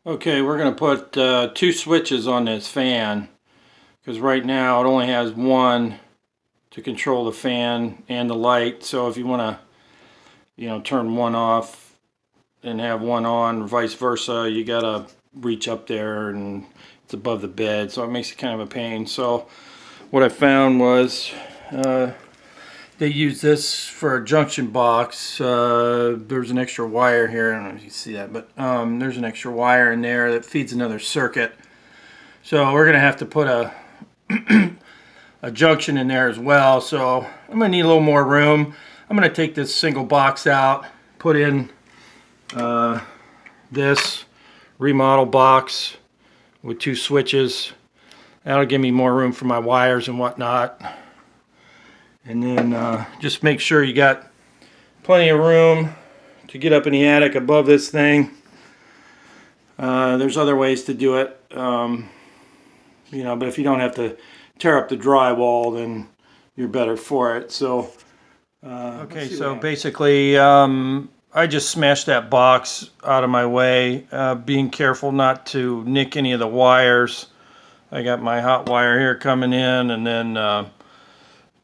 Okay, we're going to put 2 switches on this fan because right now it only has one to control the fan and the light. So if you want to, turn one off and have one on, or vice versa, you got to reach up there and it's above the bed, so it makes it kind of a pain. So what I found was they use this for a junction box. There's an extra wire here. I don't know if you can see that, but there's an extra wire in there that feeds another circuit. So we're going to have to put a a junction in there as well. So I'm going to need a little more room. I'm going to take this single box out, put in this remodel box with 2 switches. That'll give me more room for my wires and whatnot. And then just make sure you got plenty of room to get up in the attic above this thing. There's other ways to do it, but if you don't have to tear up the drywall, then you're better for it. So, okay, so basically, I just smashed that box out of my way, being careful not to nick any of the wires. I got my hot wire here coming in, and then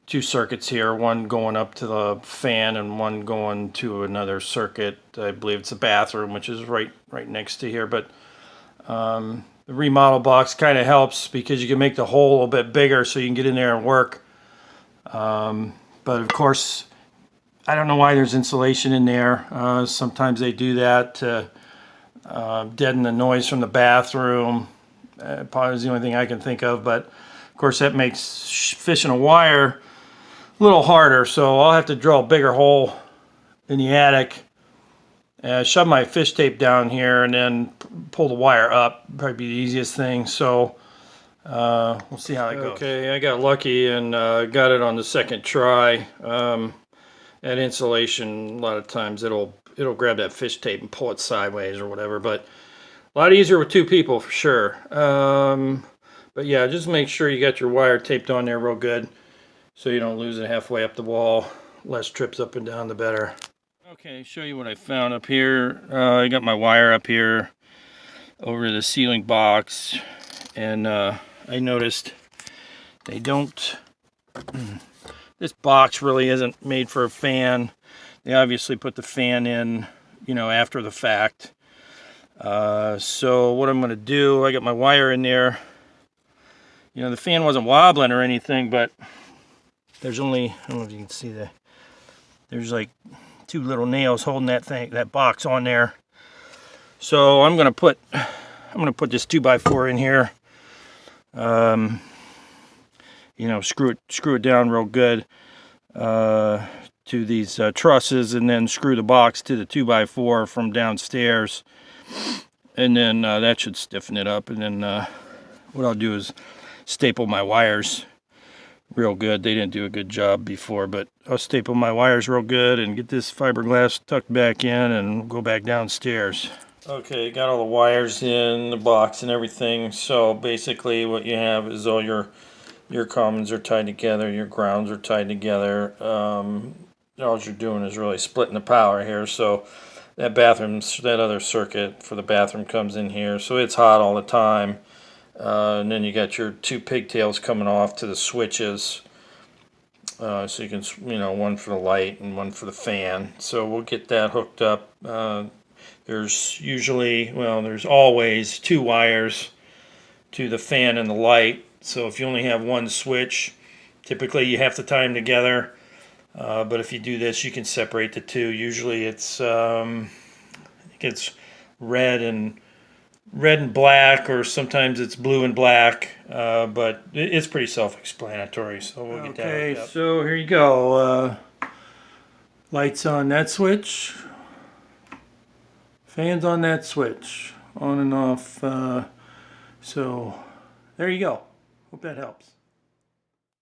2 circuits here, one going up to the fan and one going to another circuit. I believe it's the bathroom, which is right next to here. But the remodel box kind of helps because you can make the hole a little bit bigger so you can get in there and work. But of course, I don't know why there's insulation in there. Sometimes they do that to deaden the noise from the bathroom. Probably is the only thing I can think of. But of course, that makes fishing a wire a little harder, so I'll have to drill a bigger hole in the attic, shove my fish tape down here, and then pull the wire up. Probably be the easiest thing. So we'll see how that goes. Okay, I got lucky and got it on the second try. That insulation, a lot of times it'll grab that fish tape and pull it sideways or whatever, but a lot easier with 2 people for sure. But yeah, just make sure you got your wire taped on there real good, so you don't lose it halfway up the wall. Less trips up and down, the better. Okay, show you what I found up here. I got my wire up here over the ceiling box, and I noticed they don't... This box really isn't made for a fan. They obviously put the fan in, after the fact. So what I'm going to do, I got my wire in there. The fan wasn't wobbling or anything, but there's only, I don't know if you can see that, there's like 2 little nails holding that box on there. So I'm gonna put this 2x4 in here. Screw it down real good to these trusses, and then screw the box to the 2x4 from downstairs, and then that should stiffen it up. And then what I'll do is staple my wires real good. They didn't do a good job before, but I'll staple my wires real good and get this fiberglass tucked back in and go back downstairs. Okay, got all the wires in the box and everything. So basically what you have is all your commons are tied together, your grounds are tied together. All you're doing is really splitting the power here. So that other circuit for the bathroom comes in here, so it's hot all the time. And then you got your 2 pigtails coming off to the switches, so you can, one for the light and one for the fan. So we'll get that hooked up. There's always 2 wires to the fan and the light. So if you only have 1 switch, typically you have to tie them together. But if you do this, you can separate the 2. Usually it's I think it's red and black, or sometimes it's blue and black, but it's pretty self-explanatory, so we'll get that. Okay, so here you go. Lights on that switch, fans on that switch, on and off. So there you go. Hope that helps.